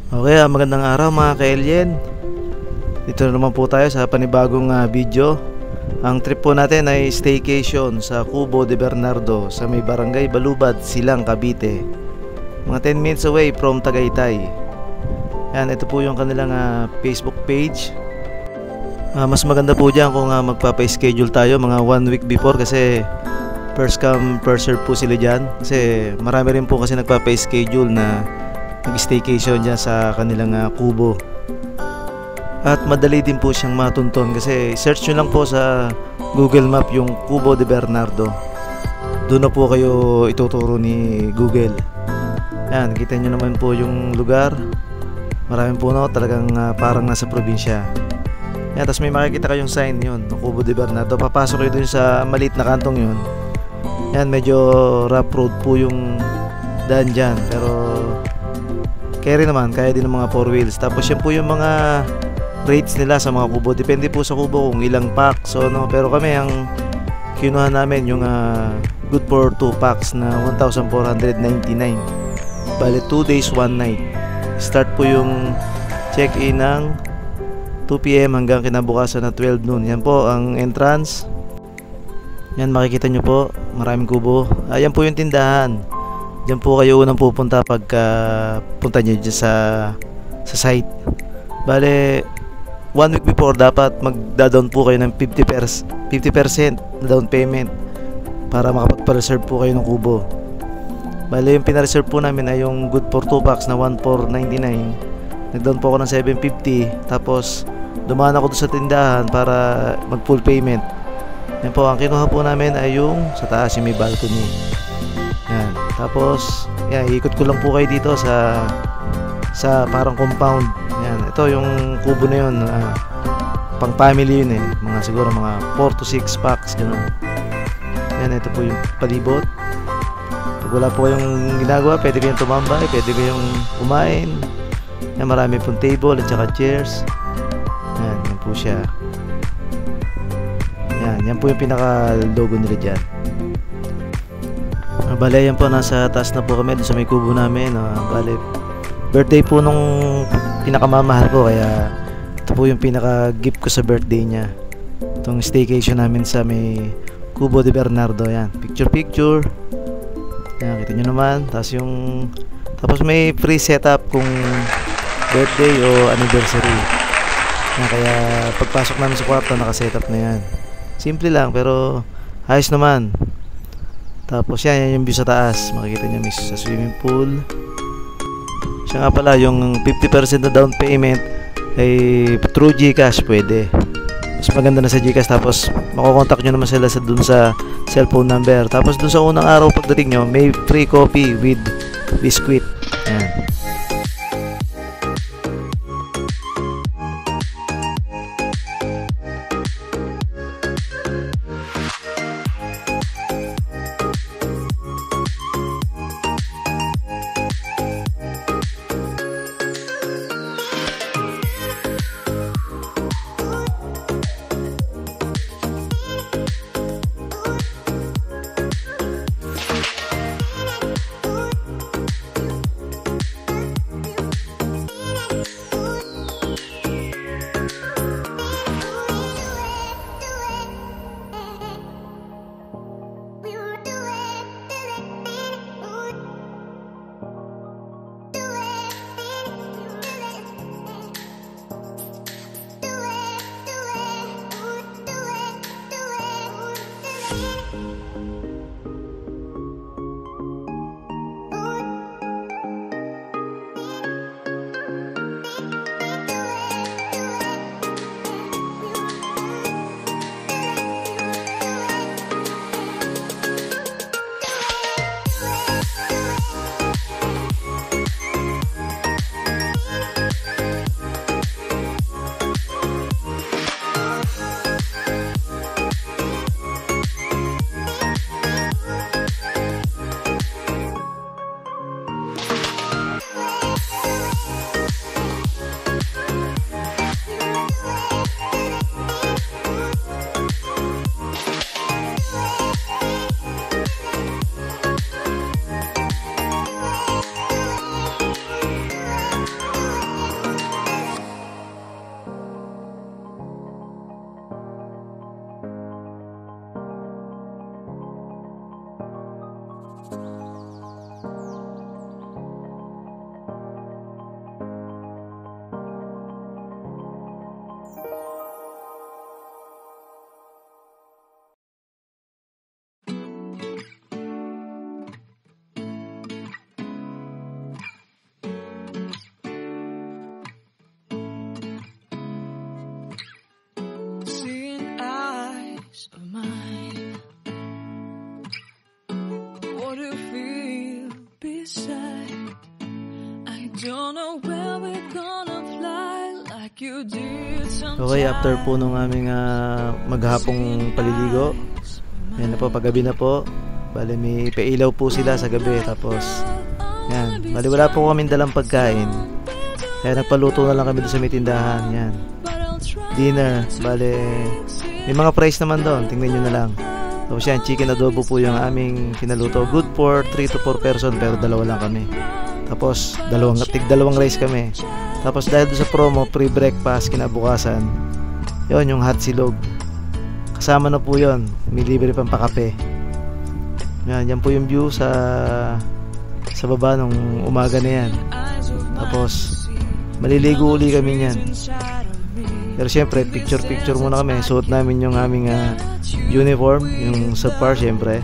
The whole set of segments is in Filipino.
Okay, magandang araw mga ka-alien. Dito na naman po tayo sa panibagong video. Ang trip po natin ay staycation sa Cubo de Bernardo sa may barangay Balubad, Silang, Cavite. Mga 10 minutes away from Tagaytay. Yan, ito po yung kanilang Facebook page. Mas maganda po dyan kung magpapa-schedule tayo mga 1 week before kasi first come first serve po sila dyan. Kasi marami rin po kasi nagpapa-schedule na mag-staycation dyan sa kanilang kubo. At madali din po siyang matunton kasi search nyo lang po sa Google Map yung Cubo de Bernardo. Doon na po kayo ituturo ni Google. Yan, kita nyo naman po yung lugar. Maraming puno, talagang parang nasa probinsya. Yan, tapos may makikita kayong sign yun, ng Cubo de Bernardo. Papasok kayo dun sa maliit na kantong yun. Yan, medyo rough road po yung daan dyan, pero carry naman, kaya din ng mga 4 wheels. Tapos yan po yung mga rates nila sa mga kubo. Depende po sa kubo kung ilang packs. So, no? Pero kami, ang kinuha namin yung good for 2 packs na 1,499. Bale 2 days 1 night. Start po yung check-in ng 2 PM hanggang kinabukasan na 12 noon. Yan po ang entrance. Yan, makikita nyo po, maraming kubo. Ayan po yung tindahan. Diyan po kayo unang pupunta pagka punta nyo dyan sa site. Bale 1 week before dapat magda-down po kayo ng 50% na down payment para makapagpa-reserve po kayo ng kubo. Bale yung pina-reserve po namin ay yung good for 2 packs na 1,499. Nag-down po ako ng 750. Tapos dumaan ako doon sa tindahan para mag full payment. Yan po, ang kinuha po namin ay yung sa taas yung may balcony. Yan. Tapos, yan, ikot ko lang po kayo dito sa parang compound. Yan, ito yung kubo na yun. Pang family yun mga siguro mga 4 to 6 packs gano'n. Yan, ito po yung palibot. Pag wala po kayong ginagawa, pwede kayong tumambay, pwede kayong kumain. Yan, marami pong table at saka chairs. Yan, yan po siya. Yan po yung pinaka logo nila dyan. Bale, yan po, nasa taas na po kami dun sa may kubo namin. Bale, birthday po nung pinakamamahal ko, kaya ito po yung pinaka gift ko sa birthday niya. Itong staycation namin sa may Cubo de Bernardo. Yan, picture. Yan, kita nyo naman. Tapos may free setup kung birthday o anniversary. Yan, kaya pagpasok namin sa kwarto, naka-setup na yan. Simple lang pero ayos naman. Tapos yan yung view sa taas. Makikita nyo may sa swimming pool. Siya nga pala, yung 50% na down payment ay through GCash pwede. Mas maganda na sa GCash. Tapos makokontak nyo naman sila dun sa cellphone number. Tapos dun sa unang araw pagdating nyo, may free coffee with biscuit. Yan. Okay, after po nung aming maghapong paliligo, yan na po, paggabi na po. Bale, may pailaw po sila sa gabi. Tapos, yan. Bale, wala po kaming dalang pagkain. Kaya nagpaluto na lang kami doon sa may tindahan. Yan. Dinner. Bale, may mga price naman doon. Tingnan nyo na lang. Tapos yan, chicken adobo po yung aming kinaluto. Good for 3 to 4 person, pero dalawa lang kami. Tapos, tig-dalawang rice kami. Tapos dahil doon sa promo, free breakfast kinabukasan. Yon, yung hot silog. Kasama na po yon. May libre pang pakape. Yan po yung view sa baba nung umaga na yan. Tapos maliligo uli kami niyan. Pero syempre picture muna kami. Suot namin yung aming uniform, yung subpar syempre.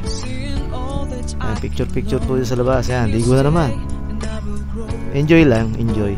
Picture po sa labas. Yan, ligo na naman. Enjoy lang, enjoy.